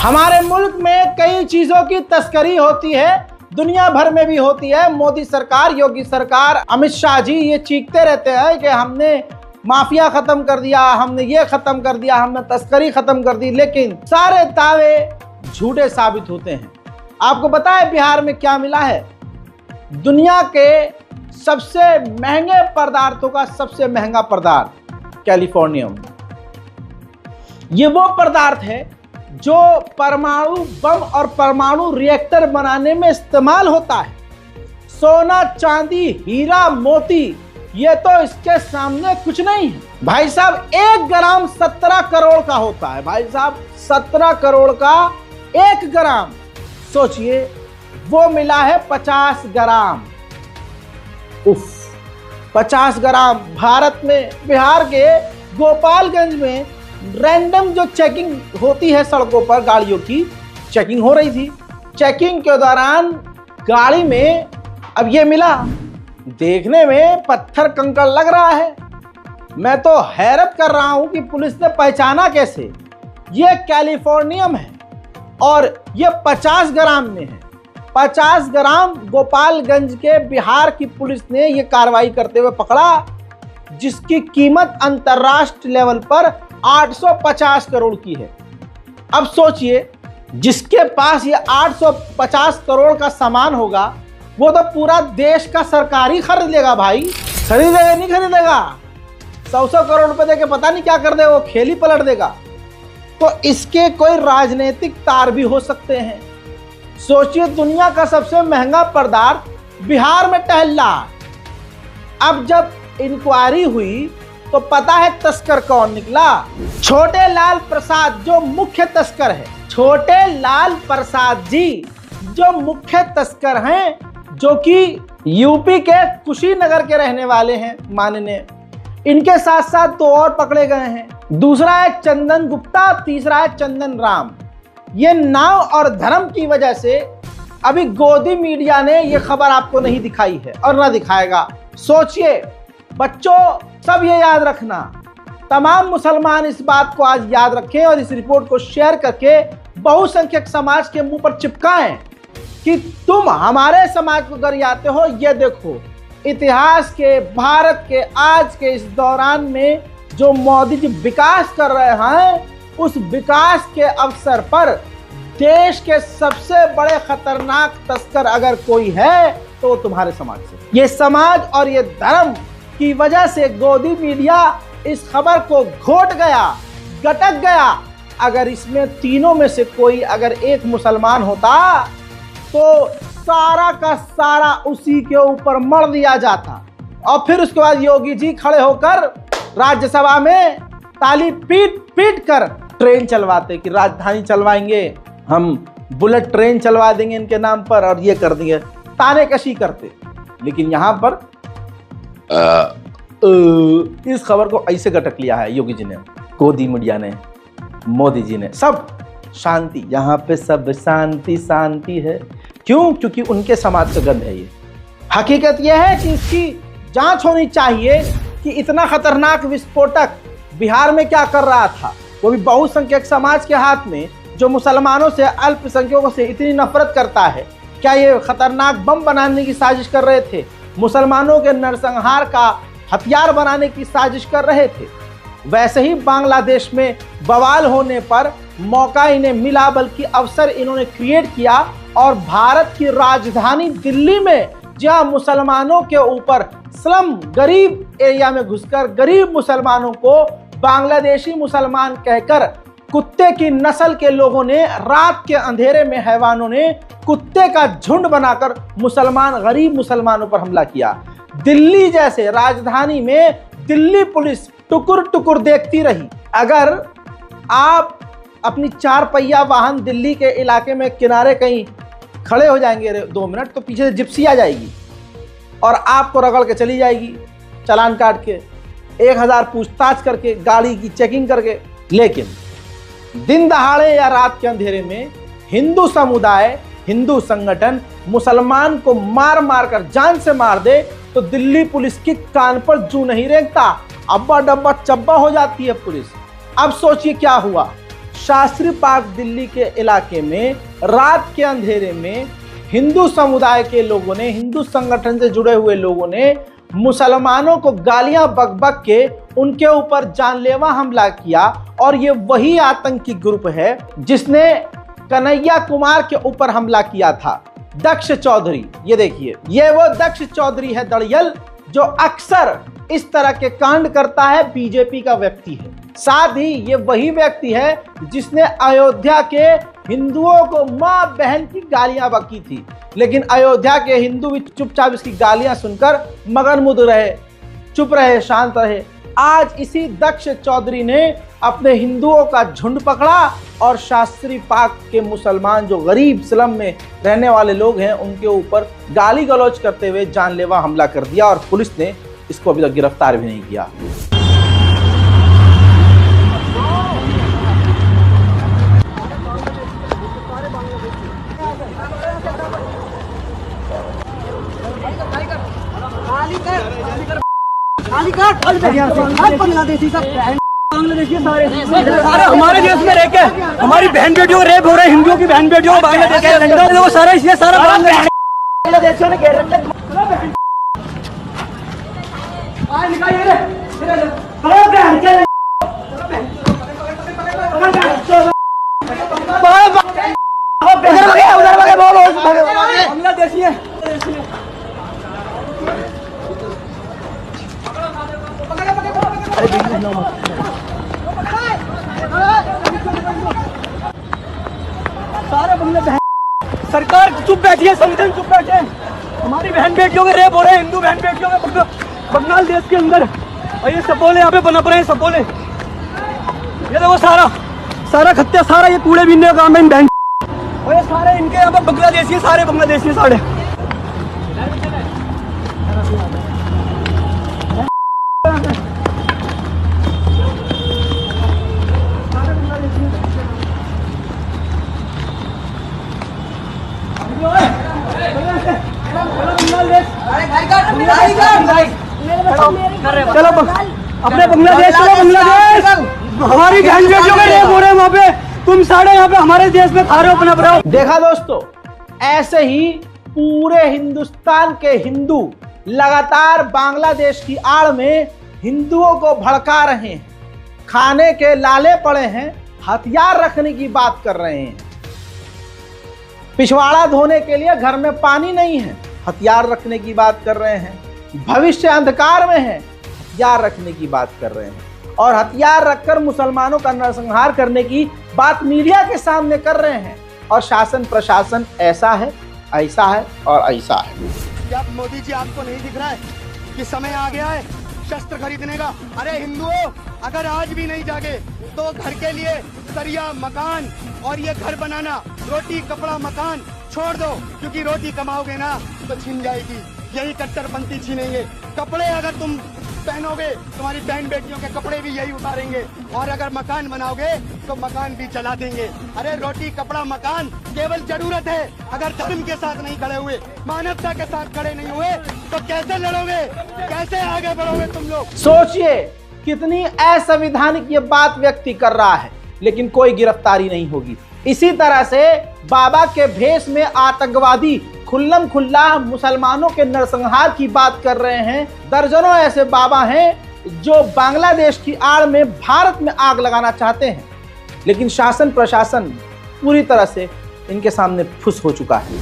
हमारे मुल्क में कई चीजों की तस्करी होती है, दुनिया भर में भी होती है। मोदी सरकार, योगी सरकार, अमित शाह जी ये चीखते रहते हैं कि हमने माफिया खत्म कर दिया, हमने ये खत्म कर दिया, हमने तस्करी खत्म कर दी, लेकिन सारे दावे झूठे साबित होते हैं। आपको पता है बिहार में क्या मिला है? दुनिया के सबसे महंगे पदार्थों का सबसे महंगा पदार्थ कैलिफोर्नियम। ये वो पदार्थ है जो परमाणु बम और परमाणु रिएक्टर बनाने में इस्तेमाल होता है। सोना, चांदी, हीरा, मोती, ये तो इसके सामने कुछ नहीं है। भाई साहब 1 ग्राम 17 करोड़ का होता है। भाई साहब 17 करोड़ का 1 ग्राम, सोचिए वो मिला है 50 ग्राम। उफ, 50 ग्राम। भारत में बिहार के गोपालगंज में रैंडम जो चेकिंग होती है सड़कों पर, गाड़ियों की चेकिंग हो रही थी। चेकिंग के दौरान गाड़ी में अब ये मिला, देखने में पत्थर कंकड़ लग रहा है। मैं तो हैरत कर रहा हूं कि पुलिस ने पहचाना कैसे। ये कैलिफोर्नियम है और ये 50 ग्राम में है। 50 ग्राम गोपालगंज के बिहार की पुलिस ने ये कार्रवाई करते हुए पकड़ा, जिसकी कीमत अंतर्राष्ट्रीय लेवल पर 850 करोड़ की है। अब सोचिए, जिसके पास ये 850 करोड़ का सामान होगा वो तो पूरा देश का सरकारी खरीद लेगा। भाई खरीदेगा नहीं खरीदेगा, 100 करोड़ रुपए देके पता नहीं क्या कर देगा, वो खेल ही पलट देगा। तो इसके कोई राजनीतिक तार भी हो सकते हैं। सोचिए, दुनिया का सबसे महंगा पदार्थ बिहार में टहल रहा। अब जब इंक्वायरी हुई तो पता है तस्कर कौन निकला? छोटे लाल प्रसाद, जो मुख्य तस्कर है। छोटे लाल प्रसाद जी जो मुख्य तस्कर हैं, जो कि यूपी के कुशीनगर के रहने वाले हैं माननीय। इनके साथ साथ 2 और पकड़े गए हैं। दूसरा है चंदन गुप्ता, तीसरा है चंदन राम। ये नाम और धर्म की वजह से अभी गोदी मीडिया ने ये खबर आपको नहीं दिखाई है और ना दिखाएगा। सोचिए बच्चों, सब ये याद रखना, तमाम मुसलमान इस बात को आज याद रखें और इस रिपोर्ट को शेयर करके बहुसंख्यक समाज के मुंह पर चिपकाएं कि तुम हमारे समाज को गरियाते हो। ये देखो, इतिहास के, भारत के आज के इस दौरान में जो मोदी जी विकास कर रहे हैं, उस विकास के अवसर पर देश के सबसे बड़े खतरनाक तस्कर अगर कोई है तो वो तुम्हारे समाज से। ये समाज और ये धर्म की वजह से गोदी मीडिया इस खबर को घोट गया, गटक गया। अगर इसमें तीनों में से कोई अगर एक मुसलमान होता तो सारा का सारा उसी के ऊपर मर दिया जाता। और फिर उसके बाद योगी जी खड़े होकर राज्यसभा में ताली पीट पीट कर ट्रेन चलवाते कि राजधानी चलवाएंगे, हम बुलेट ट्रेन चलवा देंगे इनके नाम पर और ये कर देंगे, ताने कशी करते। लेकिन यहाँ पर इस खबर को ऐसे गटक लिया है योगी जी ने, गोदी मीडिया ने, मोदी जी ने। सब शांति, यहाँ पे सब शांति शांति है। क्यों? क्योंकि उनके समाज का गंध है ये। हकीकत यह है कि इसकी जांच होनी चाहिए कि इतना खतरनाक विस्फोटक बिहार में क्या कर रहा था, वो भी बहुसंख्यक समाज के हाथ में, जो मुसलमानों से, अल्पसंख्यकों से इतनी नफरत करता है। क्या ये खतरनाक बम बनाने की साजिश कर रहे थे? मुसलमानों के नरसंहार का हथियार बनाने की साजिश कर रहे थे? वैसे ही बांग्लादेश में बवाल होने पर मौका इन्हें मिला, बल्कि अवसर इन्होंने क्रिएट किया और भारत की राजधानी दिल्ली में, जहां मुसलमानों के ऊपर स्लम, गरीब एरिया में घुसकर गरीब मुसलमानों को बांग्लादेशी मुसलमान कहकर कुत्ते की नस्ल के लोगों ने, रात के अंधेरे में हैवानों ने कुत्ते का झुंड बनाकर मुसलमान, गरीब मुसलमानों पर हमला किया। दिल्ली जैसे राजधानी में दिल्ली पुलिस टुकुर टुकुर देखती रही। अगर आप अपनी 4 पहिया वाहन दिल्ली के इलाके में किनारे कहीं खड़े हो जाएंगे 2 मिनट, तो पीछे से जिप्सी आ जाएगी और आपको रगड़ के चली जाएगी, चालान काट के, 1000 पूछताछ करके, गाड़ी की चेकिंग करके। लेकिन दिन दहाड़े या रात के अंधेरे में हिंदू समुदाय, हिंदू संगठन मुसलमान को मार मार कर जान से मार दे तो दिल्ली पुलिस की कान पर जू नहीं रेंगता, अब्बा डब्बा चब्बा हो जाती है पुलिस। अब सोचिए क्या हुआ। शास्त्री पार्क दिल्ली के इलाके में रात के अंधेरे में हिंदू समुदाय के लोगों ने, हिंदू संगठन से जुड़े हुए लोगों ने मुसलमानों को गालियां बक बक के उनके ऊपर जानलेवा हमला किया। और ये वही आतंकी ग्रुप है जिसने कन्हैया कुमार के ऊपर हमला किया था, दक्ष चौधरी। ये देखिए, ये वो दक्ष चौधरी है दड़ियल, जो अक्सर इस तरह के कांड करता है, बीजेपी का व्यक्ति है। साथ ही ये वही व्यक्ति है जिसने अयोध्या के हिंदुओं को मां बहन की गालियां बकी थी, लेकिन अयोध्या के हिंदू भी चुपचाप इसकी गालियां सुनकर मगनमुद रहे, चुप रहे, शांत रहे। आज इसी दक्ष चौधरी ने अपने हिंदुओं का झुंड पकड़ा और शास्त्री पार्क के मुसलमान जो गरीब स्लम में रहने वाले लोग हैं उनके ऊपर गाली गलौज करते हुए जानलेवा हमला कर दिया और पुलिस ने इसको अभी तक गिरफ्तार भी नहीं किया। बांग्लादेशी सब बांग्लादेशी सारे हमारे देश में रह के हमारी बहन बेटियों को रेप हो रहे हैं, हिंदुओं की बहन बेटियों को बांग्लादेश वो सारा इसलिए सारा बांग्लादेशियों ने घेर रखा बांग्लादेशी है। सारे बंगले सरकार चुप बैठी है, संगठन चुप बैठे हैं। हमारी बहन बेटियों के रेप हो रहे हैं, हिंदू बहन बेटियों के बंगाल देश के अंदर। और ये सपोले यहाँ पे पनप रहे हैं, सपोले। ये देखो सारा खत्या, सारा ये कूड़े बीनने का काम है इन बहन। और ये सारे इनके यहाँ पे बांग्लादेशी, सारे बांग्लादेशी सारे। चलो अपने बांग्लादेश, चलो बांग्लादेश। हमारी बहन बेटियों के रेप हो रहे हैं वहाँ पे, तुम सारे यहाँ पे हमारे देश में खा रहे हो अपना बनाओ। देखा दोस्तों, ऐसे ही पूरे हिंदुस्तान के हिंदू लगातार बांग्लादेश की आड़ में हिंदुओं को भड़का रहे हैं, खाने के लाले पड़े हैं, हथियार रखने की बात कर रहे हैं। पिछवाड़ा धोने के लिए घर में पानी नहीं है, हथियार रखने की बात कर रहे हैं। भविष्य अंधकार में है, हथियार रखने की बात कर रहे हैं। और हथियार रखकर मुसलमानों का नरसंहार करने की बात मीडिया के सामने कर रहे हैं। और शासन प्रशासन ऐसा है, ऐसा है और ऐसा है। क्या मोदी जी आपको नहीं दिख रहा है कि समय आ गया है शस्त्र खरीदने का? अरे हिंदुओं, अगर आज भी नहीं जागे तो घर के लिए सरिया, मकान और ये घर बनाना, रोटी कपड़ा मकान छोड़ दो, क्योंकि रोटी कमाओगे ना तो छीन जाएगी, यही कट्टरपंथी छीनेंगे। कपड़े अगर तुम पहनोगे, तुम्हारी बहन बेटियों के कपड़े भी यही उतारेंगे। और अगर मकान बनाओगे तो मकान भी जला देंगे। अरे रोटी कपड़ा मकान केवल जरूरत है, अगर धर्म के साथ नहीं खड़े हुए, मानवता के साथ खड़े नहीं हुए तो कैसे लड़ोगे, कैसे आगे बढ़ोगे तुम लोग? सोचिए कितनी असंवैधानिक ये बात व्यक्ति कर रहा है, लेकिन कोई गिरफ्तारी नहीं होगी। इसी तरह से बाबा के भेष में आतंकवादी खुल्लम खुल्ला मुसलमानों के नरसंहार की बात कर रहे हैं। दर्जनों ऐसे बाबा हैं जो बांग्लादेश की आड़ में भारत में आग लगाना चाहते हैं, लेकिन शासन प्रशासन पूरी तरह से इनके सामने फुस हो चुका है।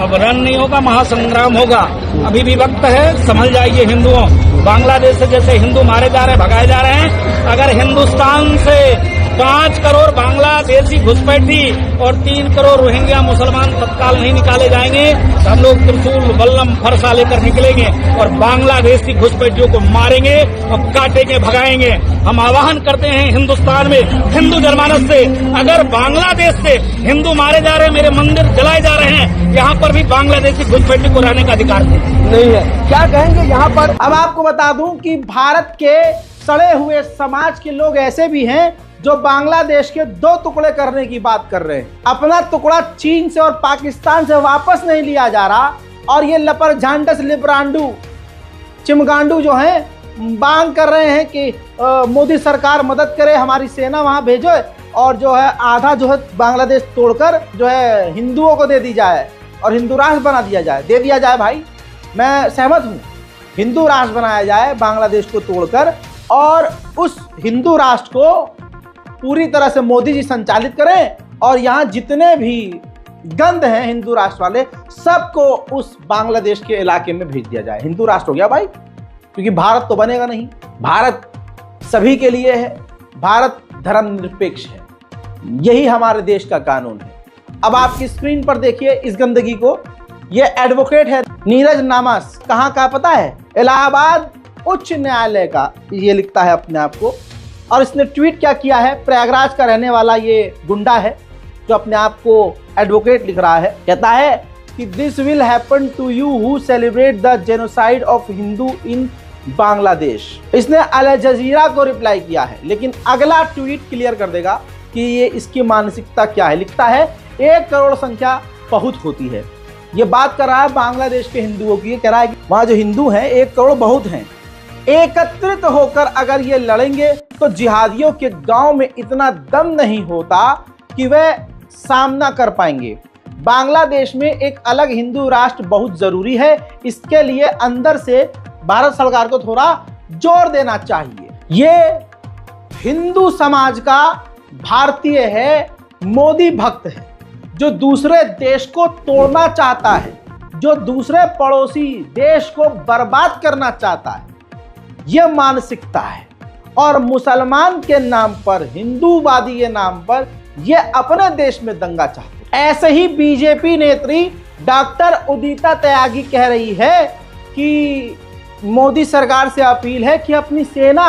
अब रण नहीं होगा, महासंग्राम होगा। अभी भी वक्त है, समझ जाइए हिंदुओं। बांग्लादेश से जैसे हिंदू मारे जा रहे हैं, भगाए जा रहे हैं, अगर हिंदुस्तान से 5 करोड़ बांग्लादेशी घुसपैठी और 3 करोड़ रोहिंग्या मुसलमान तत्काल नहीं निकाले जाएंगे, तो हम लोग त्रिशूल बल्लम फरसा लेकर निकलेंगे और बांग्लादेशी घुसपैठियों को मारेंगे और काटेंगे, भगाएंगे। हम आह्वान करते हैं हिंदुस्तान में हिंदू जनमानस से, अगर बांग्लादेश से हिंदू मारे जा रहे हैं, मेरे मंदिर जलाए जा रहे हैं, यहाँ पर भी बांग्लादेशी घुसपैठी को रहने का अधिकार नहीं है। क्या कहेंगे यहाँ पर? अब आपको बता दूं कि भारत के सड़े हुए समाज के लोग ऐसे भी हैं जो बांग्लादेश के 2 टुकड़े करने की बात कर रहे हैं। अपना टुकड़ा चीन से और पाकिस्तान से वापस नहीं लिया जा रहा, और ये लपर झांडस लिब्रांडू चिमगांडू जो हैं मांग कर रहे हैं कि मोदी सरकार मदद करे, हमारी सेना वहां भेजो, और जो है आधा जो है बांग्लादेश तोड़कर जो है हिंदुओं को दे दी जाए और हिंदू राष्ट्र बना दिया जाए, दे दिया जाए भाई, मैं सहमत हूँ। हिंदू राष्ट्र बनाया जाए बांग्लादेश को तोड़कर और उस हिंदू राष्ट्र को पूरी तरह से मोदी जी संचालित करें और यहाँ जितने भी गंद हैं हिंदू राष्ट्र वाले सबको उस बांग्लादेश के इलाके में भेज दिया जाए। हिंदू राष्ट्र हो गया भाई, क्योंकि भारत तो बनेगा नहीं। भारत सभी के लिए है, भारत धर्मनिरपेक्ष है, यही हमारे देश का कानून है। अब आपकी स्क्रीन पर देखिए इस गंदगी को। ये एडवोकेट है नीरज नामस, कहाँ का पता है? इलाहाबाद उच्च न्यायालय का ये लिखता है अपने आप को। और इसने ट्वीट क्या किया है? प्रयागराज का रहने वाला ये गुंडा है जो अपने आप को एडवोकेट लिख रहा है। कहता है कि this will happen to you who celebrate the genocide of Hindu in Bangladesh. इसने अल जजीरा को रिप्लाई किया है, लेकिन अगला ट्वीट क्लियर कर देगा कि ये इसकी मानसिकता क्या है। लिखता है 1 करोड़ संख्या बहुत होती है। ये बात कर रहा है बांग्लादेश के हिंदुओं की। कह रहा है कि वहाँ जो हिंदू हैं 1 करोड़ बहुत हैं। एकत्रित होकर अगर ये लड़ेंगे तो जिहादियों के गांव में इतना दम नहीं होता कि वह सामना कर पाएंगे। बांग्लादेश में एक अलग हिंदू राष्ट्र बहुत जरूरी है। इसके लिए अंदर से भारत सरकार को थोड़ा जोर देना चाहिए। ये हिंदू समाज का भारतीय है, मोदी भक्त है, जो दूसरे देश को तोड़ना चाहता है, जो दूसरे पड़ोसी देश को बर्बाद करना चाहता है। यह मानसिकता है। और मुसलमान के नाम पर, हिंदूवादी के नाम पर यह अपने देश में दंगा चाहते हैं। ऐसे ही बीजेपी नेत्री डॉक्टर उदिता त्यागी कह रही है कि मोदी सरकार से अपील है कि अपनी सेना,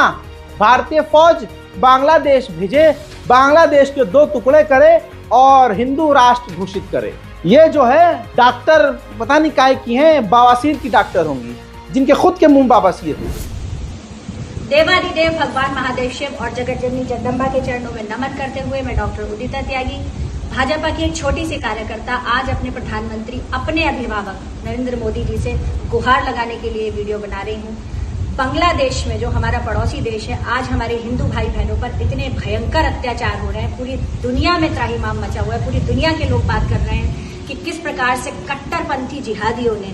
भारतीय फौज बांग्लादेश भेजे, बांग्लादेश के 2 टुकड़े करे और हिंदू राष्ट्र घोषित करे। ये जो है डॉक्टर पता नहीं काय की हैं, बवासीर की डॉक्टर होंगी, जिनके खुद के मुंह बवासीर है। देवादिदेव भगवान महादेव शिव और जगत जननी जगदम्बा के चरणों में नमन करते हुए मैं डॉक्टर उदिता त्यागी, भाजपा की एक छोटी सी कार्यकर्ता, आज अपने प्रधानमंत्री, अपने अभिभावक नरेंद्र मोदी जी से गुहार लगाने के लिए वीडियो बना रही हूँ। बांग्लादेश में जो हमारा पड़ोसी देश है, आज हमारे हिंदू भाई बहनों पर इतने भयंकर अत्याचार हो रहे हैं। पूरी दुनिया में त्राहिमाम मचा हुआ है। पूरी दुनिया के लोग बात कर रहे हैं कि किस प्रकार से कट्टरपंथी जिहादियों ने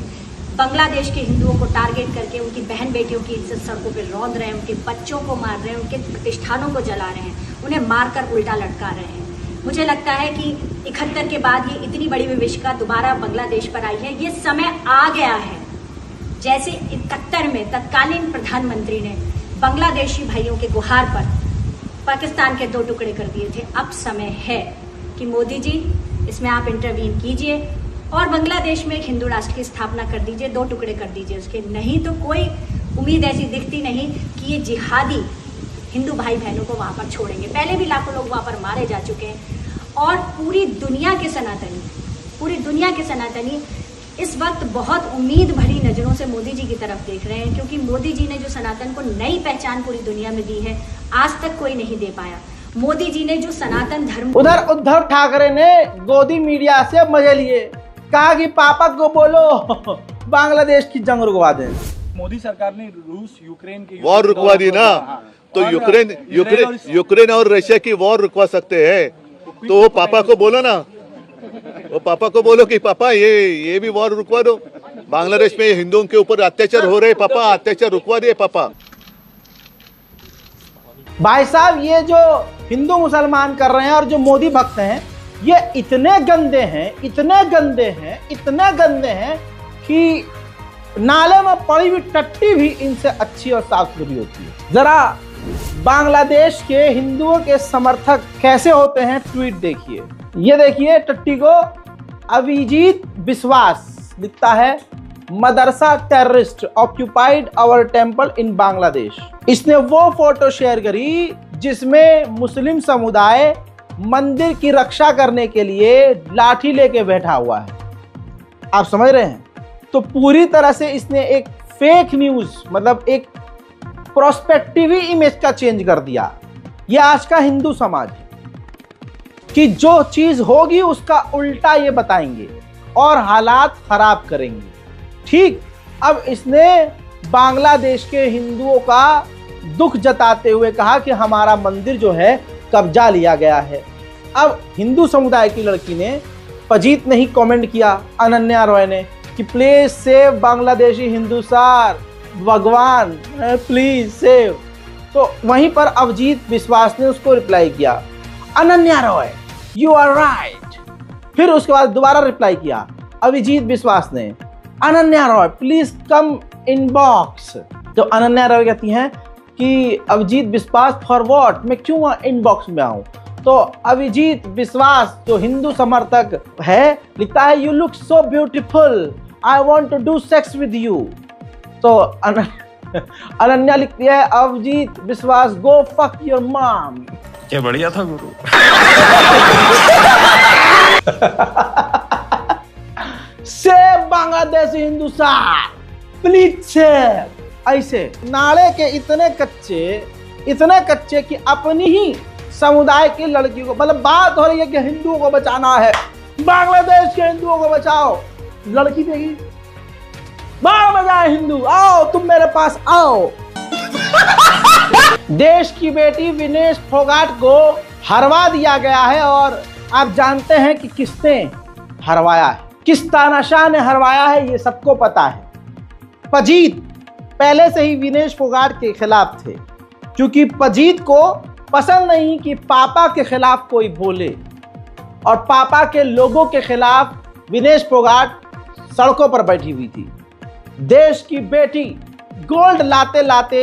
बांग्लादेश के हिंदुओं को टारगेट करके उनकी बहन बेटियों की इज्जत सड़कों पर रौंद रहे हैं, उनके बच्चों को मार रहे हैं, उनके प्रतिष्ठानों को जला रहे हैं, उन्हें मारकर उल्टा लटका रहे हैं। मुझे लगता है कि 71 के बाद ये इतनी बड़ी विवशता दोबारा बांग्लादेश पर आई है। ये समय आ गया है। जैसे 71 में तत्कालीन प्रधानमंत्री ने बांग्लादेशी भाइयों के गुहार पर पाकिस्तान के 2 टुकड़े कर दिए थे, अब समय है कि मोदी जी इसमें आप इंटरवीन कीजिए और बांग्लादेश में एक हिंदू राष्ट्र की स्थापना कर दीजिए, 2 टुकड़े कर दीजिए उसके। नहीं तो कोई उम्मीद ऐसी दिखती नहीं कि ये जिहादी हिंदू भाई बहनों को वहां पर छोड़ेंगे। पहले भी लाखों लोग वहां पर मारे जा चुके हैं और पूरी दुनिया के सनातनी इस वक्त बहुत उम्मीद भरी नजरों से मोदी जी की तरफ देख रहे हैं, क्योंकि मोदी जी ने जो सनातन को नई पहचान पूरी दुनिया में दी है, आज तक कोई नहीं दे पाया। मोदी जी ने जो सनातन धर्म, उधर उद्धव ठाकरे ने गोदी मीडिया से मजे लिए, कहा कि पापा को बोलो बांग्लादेश की जंग रुकवा दें। मोदी सरकार ने रूस यूक्रेन की वॉर रुकवा दी ना, तो यूक्रेन और रशिया की वॉर रुकवा सकते हैं। तो वो पापा को बोलो ना, वो पापा को बोलो कि पापा ये भी वॉर रुकवा दो। बांग्लादेश में हिंदुओं के ऊपर अत्याचार हो रहे, पापा अत्याचार रुकवा दिए पापा। भाई साहब, ये जो हिंदू मुसलमान कर रहे हैं और जो मोदी भक्त हैं, ये इतने गंदे हैं कि नाले में पड़ी हुई टट्टी भी इनसे अच्छी और साफ सुथरी होती है। जरा बांग्लादेश के हिंदुओं के समर्थक कैसे होते हैं ट्वीट देखिए। ये देखिए टट्टी को। अभिजीत विश्वास लिखता है, मदरसा terrorist occupied our temple in Bangladesh. इसने वो फोटो शेयर करी जिसमें मुस्लिम समुदाय मंदिर की रक्षा करने के लिए लाठी लेके बैठा हुआ है। आप समझ रहे हैं? तो पूरी तरह से इसने एक फेक न्यूज, मतलब एक प्रोस्पेक्टिव इमेज का चेंज कर दिया। ये आज का हिंदू समाज है कि जो चीज होगी उसका उल्टा ये बताएंगे और हालात खराब करेंगे। ठीक, अब इसने बांग्लादेश के हिंदुओं का दुख जताते हुए कहा कि हमारा मंदिर जो है कब्जा लिया गया है। अब हिंदू समुदाय की लड़की ने, पजीत ने ही कमेंट किया, अनन्या रॉय ने, कि प्लीज सेव बांग्लादेशी हिंदू सार, भगवान प्लीज सेव। तो वहीं पर अभिजीत विश्वास ने उसको रिप्लाई किया, Ananya Roy you are right. फिर उसके बाद दोबारा रिप्लाई किया अभिजीत विश्वास ने, Ananya Roy please come inbox. तो अनन्या रॉय कहती हैं कि अभिजीत विश्वास फॉर व्हाट, मैं क्यों इनबॉक्स में आऊं। तो अभिजीत विश्वास जो हिंदू समर्थक है लिखता है, you look so beautiful, I want to do sex with you. तो अनन्या लिखती है, अभिजीत विश्वास गो फक योर मॉम। क्या बढ़िया था गुरु। सेव बांग्लादेशी हिंदू सार प्लीज सेव। ऐसे नाले के इतने कच्चे कि अपनी ही समुदाय की लड़की को, मतलब बात हो रही है कि हिंदुओं को बचाना है, बांग्लादेश के हिंदुओं को बचाओ, लड़की देगी बार बजाए हिंदू, आओ तुम मेरे पास आओ। देश की बेटी विनेश फोगाट को हरवा दिया गया है और आप जानते हैं कि किसने हरवाया है, किस तानाशाह ने हरवाया है, ये सबको पता है। पजीत पहले से ही विनेश फोगाट के खिलाफ थे, क्योंकि पजीत को पसंद नहीं कि पापा के खिलाफ कोई बोले, और पापा के लोगों के खिलाफ विनेश फोगाट सड़कों पर बैठी हुई थी। देश की बेटी गोल्ड लाते लाते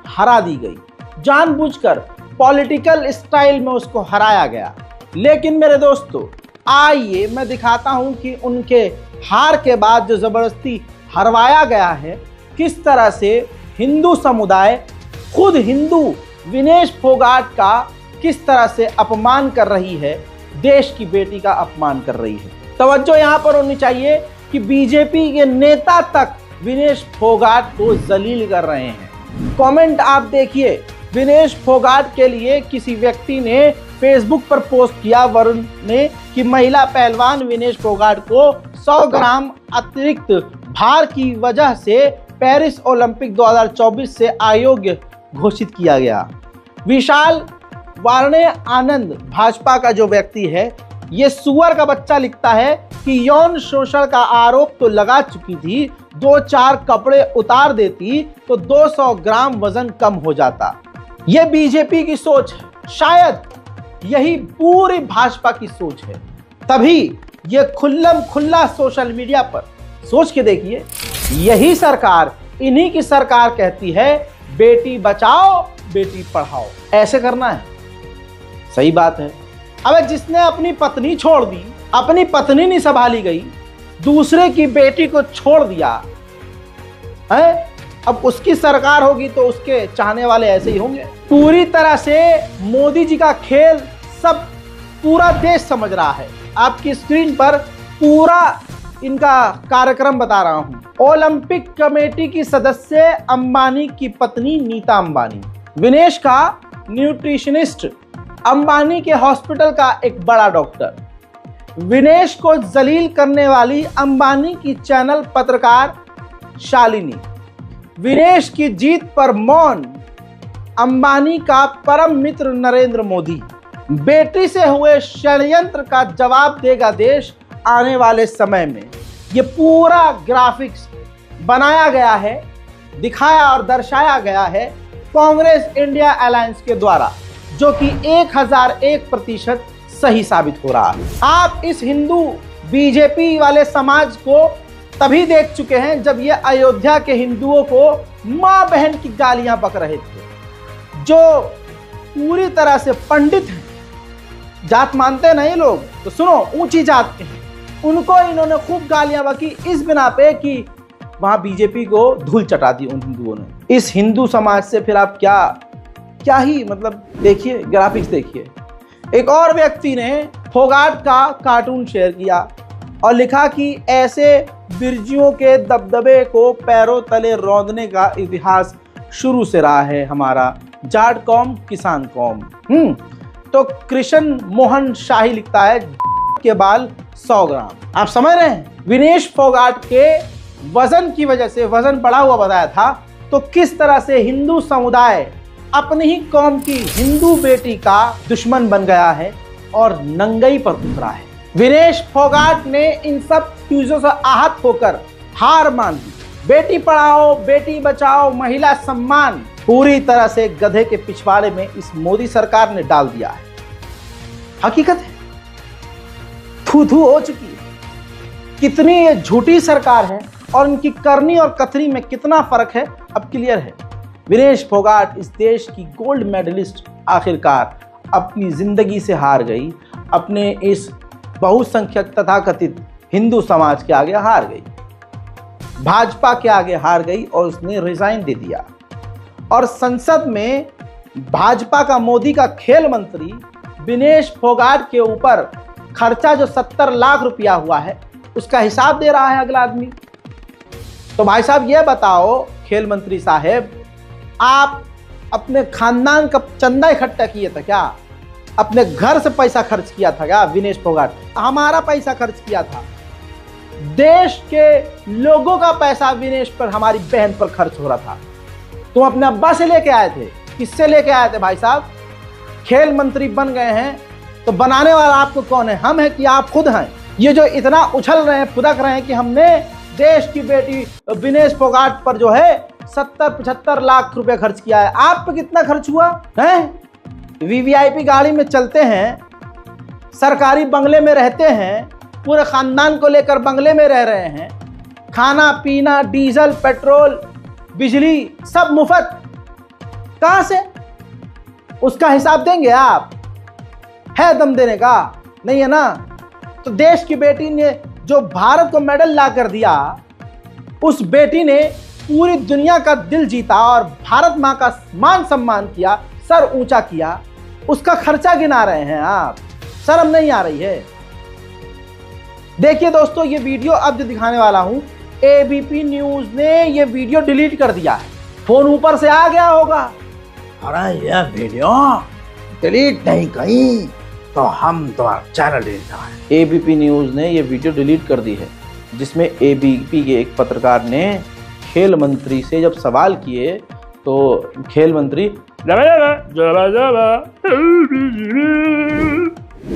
हरा दी गई, जानबूझकर पॉलिटिकल स्टाइल में उसको हराया गया। लेकिन मेरे दोस्तों आइए मैं दिखाता हूं कि उनके हार के बाद जो जबरदस्ती हरवाया गया है, किस तरह से हिंदू समुदाय, खुद हिंदू विनेश फोगाट का किस तरह से अपमान कर रही है, देश की बेटी का अपमान कर रही है। तवज्जो यहां पर होनी चाहिए कि बीजेपी के नेता तक विनेश फोगाट को जलील कर रहे हैं। कमेंट आप देखिए, विनेश फोगाट के लिए किसी व्यक्ति ने फेसबुक पर पोस्ट किया, वरुण ने, कि महिला पहलवान विनेश फोगाट को 100 ग्राम अतिरिक्त भार की वजह से पेरिस ओलंपिक 2024 से अयोग्य घोषित किया गया। विशाल वार्णे आनंद भाजपा का जो व्यक्ति है, ये सुअर का बच्चा लिखता है कि यौन शोषण का आरोप तो लगा चुकी थी, 2-4 कपड़े उतार देती तो 200 ग्राम वजन कम हो जाता। ये बीजेपी की सोच है, शायद यही पूरी भाजपा की सोच है, तभी ये खुल्लम खुल्ला सोशल मीडिया पर सोच के देखिए, यही सरकार, इन्हीं की सरकार कहती है बेटी बचाओ बेटी पढ़ाओ। ऐसे करना है, सही बात है। अब जिसने अपनी पत्नी छोड़ दी, अपनी पत्नी नहीं संभाली गई, दूसरे की बेटी को छोड़ दिया है, अब उसकी सरकार होगी तो उसके चाहने वाले ऐसे ही होंगे। पूरी तरह से मोदी जी का खेल सब पूरा देश समझ रहा है। आपकी स्क्रीन पर पूरा इनका कार्यक्रम बता रहा हूं। ओलंपिक कमेटी की सदस्य अंबानी की पत्नी नीता अंबानी, विनेश का न्यूट्रिशनिस्ट, अंबानी के हॉस्पिटल का एक बड़ा डॉक्टर, विनेश को जलील करने वाली अंबानी की चैनल पत्रकार शालिनी, विनेश की जीत पर मौन अंबानी का परम मित्र नरेंद्र मोदी, बेटी से हुए षड्यंत्र का जवाब देगा देश आने वाले समय में। ये पूरा ग्राफिक्स बनाया गया है, दिखाया और दर्शाया गया है कांग्रेस इंडिया अलायंस के द्वारा, जो कि 1001% सही साबित हो रहा है। आप इस हिंदू बीजेपी वाले समाज को तभी देख चुके हैं जब ये अयोध्या के हिंदुओं को मां बहन की गालियां बक रहे थे, जो पूरी तरह से पंडित हैं, जात मानते हैं नहीं लोग तो सुनो, ऊंची जात के हैं, उनको इन्होंने खूब गालियां बकी इस बिना पे कि वहां बीजेपी को धूल चटा दी उन हिंदुओं ने। इस हिंदू समाज से फिर आप क्या ही मतलब, देखिए ग्राफिक्स देखिए। एक और व्यक्ति ने फोगाट का कार्टून शेयर किया और लिखा कि ऐसे बिरजियों के दबदबे को पैरों तले रौंदने का इतिहास शुरू से रहा है हमारा जाट कौम, किसान कौम। तो कृष्ण मोहन शाही लिखता है के बाल 100 ग्राम। आप समझ रहे हैं, विनेश फोगाट के वजन की वजह से, वजन बढ़ा हुआ बताया था, तो किस तरह से हिंदू समुदाय अपनी ही कौम की हिंदू बेटी का दुश्मन बन गया है और नंगई पर उतरा है। विनेश फोगाट ने इन सब चीजों से आहत होकर हार मान ली। बेटी पढ़ाओ, बेटी बचाओ, महिला सम्मान पूरी तरह से गधे के पिछवाड़े में इस मोदी सरकार ने डाल दिया है। हकीकत है, थू थू हो चुकी है। कितनी ये झूठी सरकार है और इनकी करनी और कथनी में कितना फर्क है अब क्लियर है। विनेश फोगाट इस देश की गोल्ड मेडलिस्ट आखिरकार अपनी जिंदगी से हार गई, अपने इस बहुसंख्यक तथाकथित हिंदू समाज के आगे हार गई, भाजपा के आगे हार गई और उसने रिजाइन दे दिया। और संसद में भाजपा का मोदी का खेल मंत्री विनेश फोगाट के ऊपर खर्चा जो 70 लाख रुपया हुआ है उसका हिसाब दे रहा है अगला आदमी। तो भाई साहब ये बताओ खेल मंत्री साहब, आप अपने खानदान का चंदा इकट्ठा किए थे क्या? अपने घर से पैसा खर्च किया था क्या? विनेश फोगाट हमारा पैसा खर्च किया था, देश के लोगों का पैसा विनेश पर, हमारी बहन पर खर्च हो रहा था। तुम अपने अब्बा से लेके आए थे, किससे लेके आए थे भाई साहब? खेल मंत्री बन गए हैं तो बनाने वाला आपको कौन है, हम हैं कि आप खुद हैं? ये जो इतना उछल रहे हैं, फुदक रहे हैं कि हमने देश की बेटी विनेश फोगाट पर जो है 70-75 लाख रुपए खर्च किया है, आप पे कितना खर्च हुआ है? वीवीआईपी गाड़ी में चलते हैं, सरकारी बंगले में रहते हैं, पूरे खानदान को लेकर बंगले में रह रहे हैं, खाना पीना, डीजल, पेट्रोल, बिजली सब मुफ्त। कहां से? उसका हिसाब देंगे आप? है दम देने का? नहीं है ना। तो देश की बेटी ने जो भारत को मेडल ला कर दिया, उस बेटी ने पूरी दुनिया का दिल जीता और भारत मां का मान सम्मान किया, सर ऊंचा किया, उसका खर्चा गिना रहे हैं आप। शर्म नहीं आ रही है? देखिए दोस्तों, ये वीडियो अब जो दिखाने वाला हूं, एबीपी न्यूज ने ये वीडियो डिलीट कर दिया है। फोन ऊपर से आ गया होगा, अरे ये वीडियो डिलीट नहीं कहीं तो हम तो चैनल डिलीट करें। एबीपी न्यूज ने ये वीडियो डिलीट कर दी है, जिसमें एबीपी के एक पत्रकार ने खेल मंत्री से जब सवाल किए तो खेल मंत्री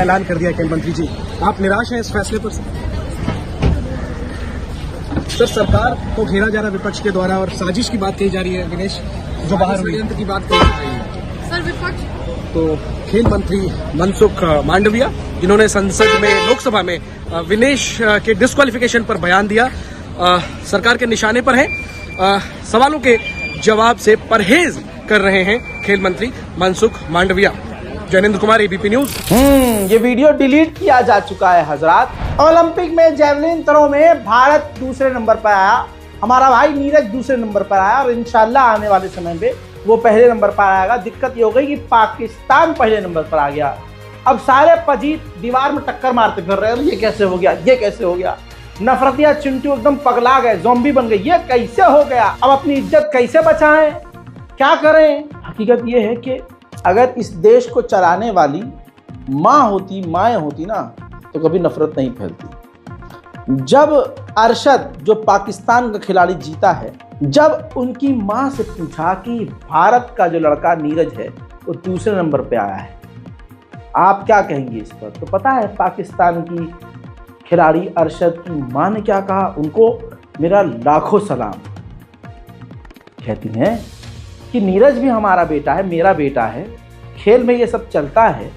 ऐलान कर दिया खेल मंत्री जी, आप निराश हैं इस फैसले पर? सर, सरकार को घेरा जा रहा विपक्ष के द्वारा और साजिश की बात कही जा रही है, विनेश जो बाहर हुई की बात कही जा रही है। सर, विपक्ष तो खेल मंत्री मनसुख मांडविया, जिन्होंने संसद में, लोकसभा में विनेश के डिस्क्वालिफिकेशन पर बयान दिया, सरकार के निशाने पर हैं, सवालों के जवाब से परहेज कर रहे हैं खेल मंत्री मनसुख मांडविया। Jainendra Kumar, ABP News. ये वीडियो डिलीट किया जा चुका है हजरात। ओलंपिक में जैवलिन थ्रो में भारत दूसरे नंबर पर आया, हमारा भाई नीरज दूसरे नंबर पर आया और इंशाल्लाह आने वाले समय में वो पहले नंबर पर आएगा। दिक्कत ये हो गई कि पाकिस्तान पहले नंबर पर आ गया। अब सारे पजीत दीवार में टक्कर मारते फिर रहे हैं, ये कैसे हो गया, ये कैसे हो गया। नफरतिया चिंटू एकदम पगला गए, ज़ॉम्बी बन गए, ये कैसे हो गया, अब अपनी इज्जत कैसे बचाएं, क्या करें। हकीकत ये है कि अगर इस देश को चलाने वाली माएँ होती ना तो कभी नफरत नहीं फैलती। जब अरशद जो पाकिस्तान का खिलाड़ी जीता है, जब उनकी माँ से पूछा कि भारत का जो लड़का नीरज है वो दूसरे नंबर पे आया है, आप क्या कहेंगे इस पर? तो पता है पाकिस्तान की खिलाड़ी अरशद की माँ ने क्या कहा? उनको मेरा लाखों सलाम। कहती हैं कि नीरज भी हमारा बेटा है, मेरा बेटा है, खेल में ये सब चलता है,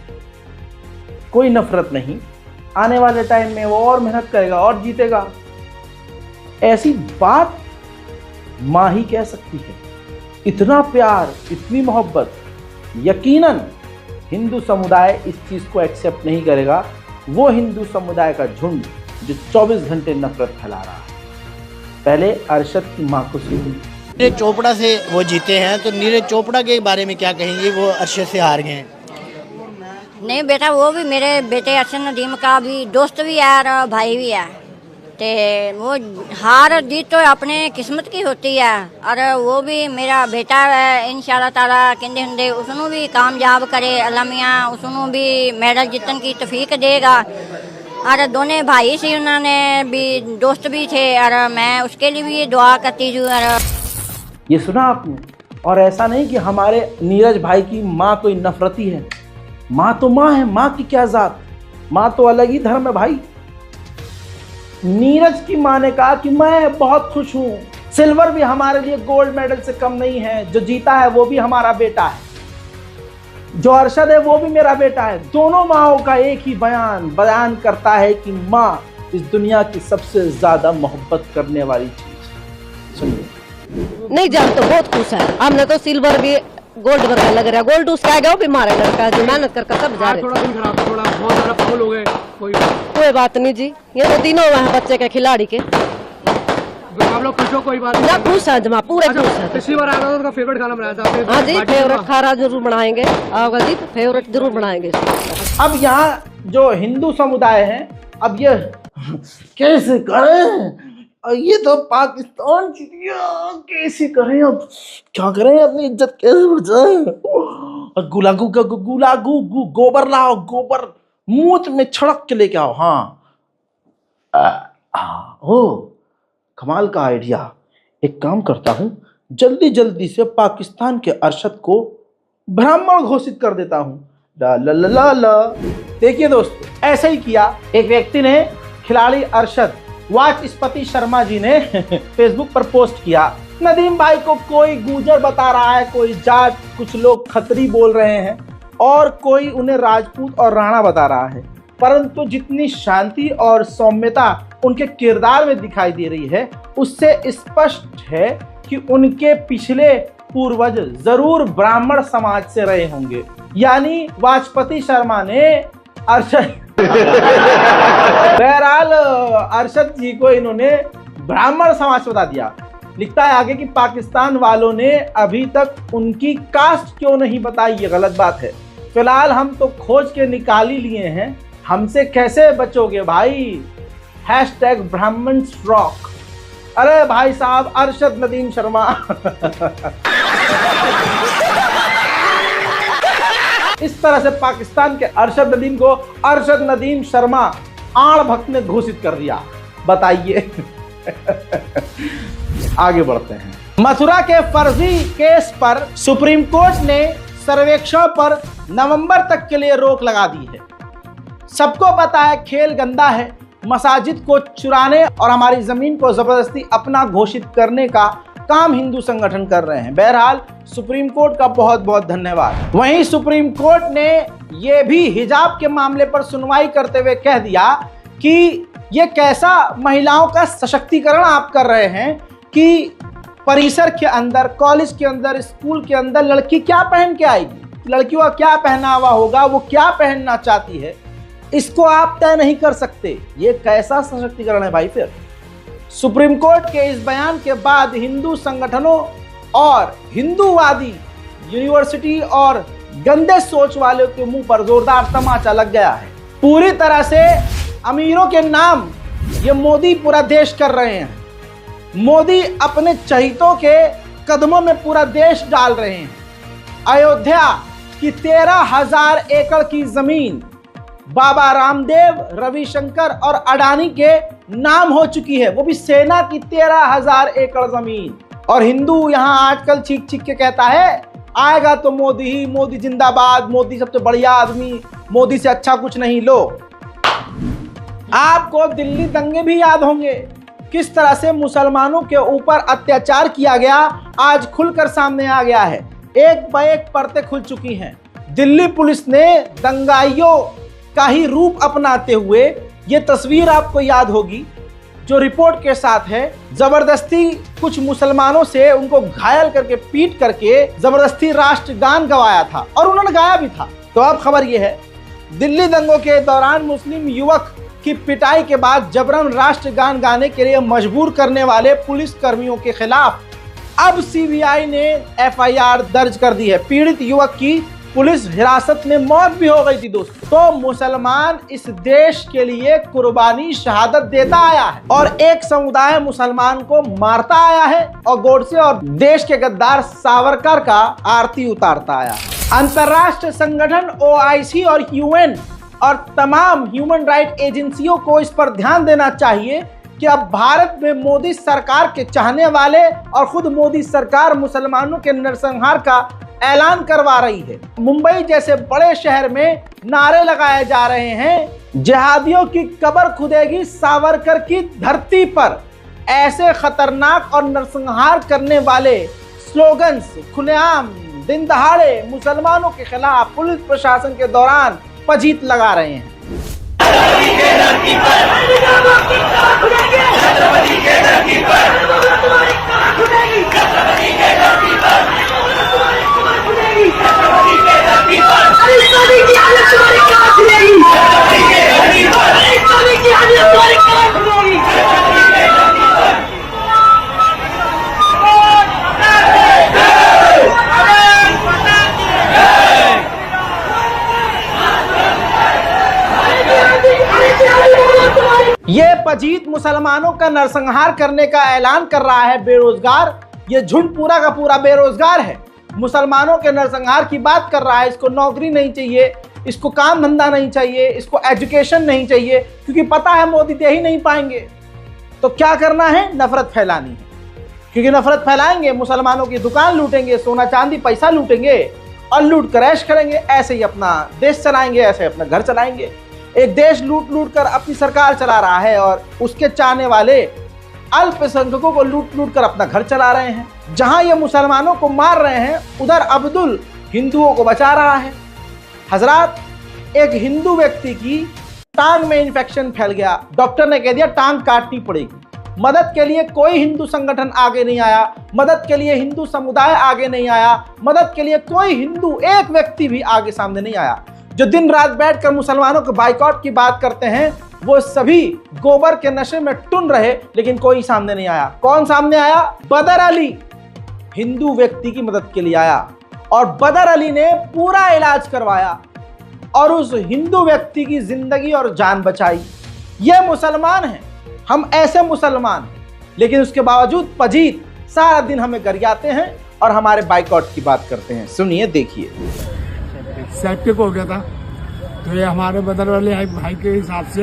कोई नफरत नहीं, आने वाले टाइम में वो और मेहनत करेगा और जीतेगा। ऐसी बात माँ ही कह सकती है। इतना प्यार, इतनी मोहब्बत, यकीनन हिंदू समुदाय इस चीज़ को एक्सेप्ट नहीं करेगा। वो हिंदू समुदाय का झुंड जो 24 घंटे नफरत फैला रहा है। पहले अरशद की माँ को सुनिए। नीरज चोपड़ा से वो जीते हैं, तो नीरज चोपड़ा के बारे में क्या कहेंगे? वो अरशद से हार गए हैं। नहीं बेटा, वो भी मेरे बेटे अरशद नदीम का भी दोस्त भी है और भाई भी है। ते वो हार जीत तो अपने किस्मत की होती है और वो भी मेरा बेटा है। इंशाल्लाह ताला कहते होंगे उसनों भी कामयाब करे अल्लाह मियां, उसनों भी मेडल जीतन की तौफीक देगा। और दोनों भाई से उन्होंने भी दोस्त भी थे और मैं उसके लिए भी दुआ करती हूँ। ये सुना आपने? और ऐसा नहीं कि हमारे नीरज भाई की माँ कोई नफरती है, माँ तो माँ है, माँ की क्या जात, माँ तो अलग ही धर्म है भाई। नीरज की माँ ने कहा कि मैं बहुत खुश हूँ, सिल्वर भी हमारे लिए गोल्ड मेडल से कम नहीं है, जो जीता है वो भी हमारा बेटा है, जो अरशद है वो भी मेरा बेटा है। दोनों माँओं का एक ही बयान करता है कि माँ इस दुनिया की सबसे ज्यादा मोहब्बत करने वाली चीज। सुनिए। नहीं जान तो बहुत खुश है, हमने तो सिल्वर भी गोल्ड वर्ग लग रहा है, गोल्ड उसका है वो भी हमारा लड़का है जो मेहनत करके सब जा रहे। थोड़ा दिन खराब है, थोड़ा बहुत ज्यादा फाउल हो गए, कोई बात नहीं जी, ये तो तीनों हुए हैं बच्चे के खिलाड़ी के। आप लोग खुश हो? कोई बात नहीं, खुश है जमा, पूरे खुश है। पिछली बार आया था तो फेवरेट खाना बनाया था। हाँ जी, फेवरेट खाना जरूर बनाएंगे, आओगा जी, फेवरेट जरूर बनाएंगे। अब यहाँ जो हिंदू समुदाय है, अब ये कैसे करें, ये तो पाकिस्तान कैसे करें, अब क्या करें, अपनी इज्जत कैसे बचाएं। गुलागू गोबर लाओ, गोबर मुंह में छड़क के लेके आओ। हाँ ओ कमाल का आइडिया, एक काम करता हूं, जल्दी से पाकिस्तान के अरशद को ब्राह्मण घोषित कर देता हूं। ला ला ला ला ला। देखिए दोस्तों, ऐसे ही किया एक व्यक्ति ने, खिलाड़ी अरशद वाचस्पति शर्मा जी ने फेसबुक पर पोस्ट किया। नदीम भाई को कोई गुजर बता रहा है, कोई जाट, कुछ लोग खत्री बोल रहे हैं और कोई उन्हें राजपूत और राणा बता रहा है, परंतु जितनी शांति और सौम्यता उनके किरदार में दिखाई दे रही है, उससे स्पष्ट है कि उनके पिछले पूर्वज जरूर ब्राह्मण समाज से रहे होंगे। यानी वाचस्पति शर्मा ने अरशद बहरहाल अरशद जी को इन्होंने ब्राह्मण समाज बता दिया। लिखता है आगे कि पाकिस्तान वालों ने अभी तक उनकी कास्ट क्यों नहीं बताई, ये गलत बात है। फिलहाल हम तो खोज के निकाल ही लिए हैं, हमसे कैसे बचोगे भाई। हैशटैग ब्राह्मण रॉक। अरे भाई साहब, अरशद नदीम शर्मा इस तरह से पाकिस्तान के अरशद नदीम को अरशद नदीम शर्मा आड़ भक्त ने घोषित कर दिया। बताइए। आगे बढ़ते हैं। मथुरा के फर्जी केस पर सुप्रीम कोर्ट ने सर्वेक्षण पर नवंबर तक के लिए रोक लगा दी है। सबको पता है खेल गंदा है, मसाजिद को चुराने और हमारी जमीन को जबरदस्ती अपना घोषित करने का काम हिंदू संगठन कर रहे हैं। बहरहाल सुप्रीम कोर्ट का बहुत बहुत धन्यवाद। वहीं सुप्रीम कोर्ट ने यह भी हिजाब के मामले पर सुनवाई करते हुए कह दिया कि ये कैसा महिलाओं का सशक्तिकरण आप कर रहे हैं कि परिसर के अंदर, कॉलेज के अंदर, स्कूल के अंदर लड़की क्या पहन के आएगी, लड़कियों का क्या पहनावा होगा, वो क्या पहनना चाहती है, इसको आप तय नहीं कर सकते। ये कैसा सशक्तिकरण है भाई। फिर सुप्रीम कोर्ट के इस बयान के बाद हिंदू संगठनों और हिंदूवादी यूनिवर्सिटी और गंदे सोच वालों के मुंह पर जोरदार तमाचा लग गया है। पूरी तरह से अमीरों के नाम ये मोदी पूरा देश कर रहे हैं। मोदी अपने चहितों के कदमों में पूरा देश डाल रहे हैं। अयोध्या की 13,000 एकड़ की जमीन बाबा रामदेव, रविशंकर और अडानी के नाम हो चुकी है, वो भी सेना की 13,000 एकड़ जमीन। और हिंदू यहाँ आजकल चीख चीख के कहता है आएगा तो मोदी ही, मोदी जिंदाबाद, मोदी सबसे बढ़िया आदमी, मोदी से अच्छा कुछ नहीं। लो, आपको दिल्ली दंगे भी याद होंगे, किस तरह से मुसलमानों के ऊपर अत्याचार किया गया, आज खुलकर सामने आ गया है। एक ब एक परतें खुल चुकी हैं। दिल्ली पुलिस ने दंगाइयों का ही रूप अपनाते हुए, ये तस्वीर आपको याद होगी जो रिपोर्ट के साथ है, जबरदस्ती कुछ मुसलमानों से उनको घायल करके, पीट करके जबरदस्ती राष्ट्रगान गवाया था और उन्होंने गाया भी था। तो अब खबर ये है, दिल्ली दंगों के दौरान मुस्लिम युवक की पिटाई के बाद जबरन राष्ट्रगान गाने के लिए मजबूर करने वाले पुलिस कर्मियों के खिलाफ अब सीबीआई ने एफआईआर दर्ज कर दी है। पीड़ित युवक की पुलिस हिरासत में मौत भी हो गई थी दोस्तों। तो मुसलमान इस देश के लिए कुर्बानी, शहादत देता आया है और एक समुदाय मुसलमान को मारता आया है और गोडसे और देश के गद्दार सावरकर का आरती उतारता आया। अंतर्राष्ट्रीय संगठन ओआईसी और यूएन और तमाम ह्यूमन राइट एजेंसियों को इस पर ध्यान देना चाहिए कि अब भारत में मोदी सरकार के चाहने वाले और खुद मोदी सरकार मुसलमानों के नरसंहार का ऐलान करवा रही है। मुंबई जैसे बड़े शहर में नारे लगाए जा रहे हैं, जिहादियों की कब्र खुदेगी सावरकर की धरती पर। ऐसे खतरनाक और नरसंहार करने वाले स्लोगन्स खुलेआम दिन दहाड़े मुसलमानों के खिलाफ पुलिस प्रशासन के दौरान पजीत लगा रहे हैं। ये पजीत मुसलमानों का नरसंहार करने का ऐलान कर रहा है बेरोजगार। ये झुंड पूरा का पूरा बेरोजगार है, मुसलमानों के नरसंहार की बात कर रहा है। इसको नौकरी नहीं चाहिए, इसको काम धंधा नहीं चाहिए, इसको एजुकेशन नहीं चाहिए, क्योंकि पता है मोदी दे ही नहीं पाएंगे। तो क्या करना है? नफरत फैलानी है, क्योंकि नफरत फैलाएंगे मुसलमानों की दुकान लूटेंगे, सोना चांदी पैसा लूटेंगे और लूट कर ऐश करेंगे। ऐसे ही अपना देश चलाएंगे, ऐसे अपना घर चलाएंगे। एक देश लूट लूट कर अपनी सरकार चला रहा है और उसके चाहने वाले अल्पसंख्यकों को लूट लूट कर अपना घर चला रहे हैं। जहां ये मुसलमानों को मार रहे हैं, उधर अब्दुल हिंदुओं को बचा रहा है। हजरात, एक हिंदू व्यक्ति की टांग में इन्फेक्शन फैल गया, डॉक्टर ने कह दिया टांग काटनी पड़ेगी। मदद के लिए कोई हिंदू संगठन आगे नहीं आया, मदद के लिए हिंदू समुदाय आगे नहीं आया, मदद के लिए कोई हिंदू एक व्यक्ति भी आगे सामने नहीं आया। जो दिन रात बैठकर मुसलमानों के बाइकआउट की बात करते हैं, वो सभी गोबर के नशे में टुन रहे, लेकिन कोई सामने नहीं आया। कौन सामने आया? बदर अली हिंदू व्यक्ति की मदद के लिए आया और बदर अली ने पूरा इलाज करवाया और उस हिंदू व्यक्ति की जिंदगी और जान बचाई। ये मुसलमान हैं, हम ऐसे मुसलमान हैं, लेकिन उसके बावजूद पजीत सारा दिन हमें गरियाते हैं और हमारे बाइकआउट की बात करते हैं। सुनिए, देखिए। सेप्टिक हो गया था, तो ये हमारे बदर वाले भाई के हिसाब से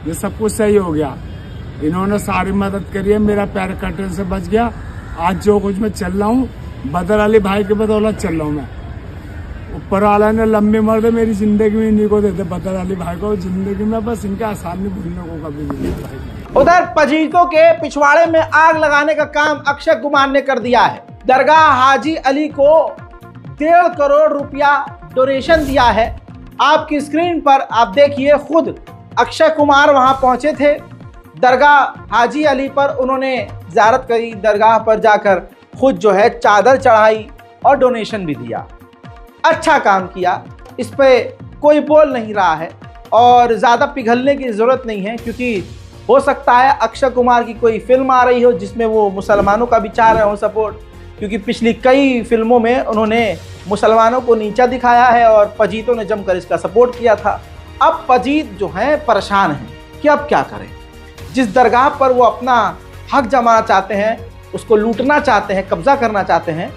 ये सब कुछ सही हो गया। इन्होंने सारी मदद करी है, मेरा पैर कटने से बच गया। आज जो कुछ मैं चल रहा हूँ, बदर वाले भाई के बदौलत चल रहा हूँ मैं। ऊपर वाला ने लंबी उम्र दे मेरी जिंदगी में इन्हीं को देते, बदर वाले भाई को जिंदगी में बस इनका आसान नहीं भूलने को कभी नहीं। उधर पजीतों के पिछवाड़े में आग लगाने का काम अक्षय कुमार ने कर दिया है। दरगाह हाजी अली को 1.5 करोड़ रुपया डोनेशन दिया है। आपकी स्क्रीन पर आप देखिए, खुद अक्षय कुमार वहां पहुंचे थे दरगाह हाजी अली पर। उन्होंने ज़ियारत करी, दरगाह पर जाकर खुद जो है चादर चढ़ाई और डोनेशन भी दिया। अच्छा काम किया, इस पे कोई बोल नहीं रहा है और ज़्यादा पिघलने की ज़रूरत नहीं है, क्योंकि हो सकता है अक्षय कुमार की कोई फिल्म आ रही हो जिसमें वो मुसलमानों का भी चाह रहे हो सपोर्ट, क्योंकि पिछली कई फिल्मों में उन्होंने मुसलमानों को नीचा दिखाया है और पजीतों ने जमकर इसका सपोर्ट किया था। अब पजीत जो हैं परेशान हैं कि अब क्या करें। जिस दरगाह पर वो अपना हक जमाना चाहते हैं, उसको लूटना चाहते हैं, कब्जा करना चाहते हैं,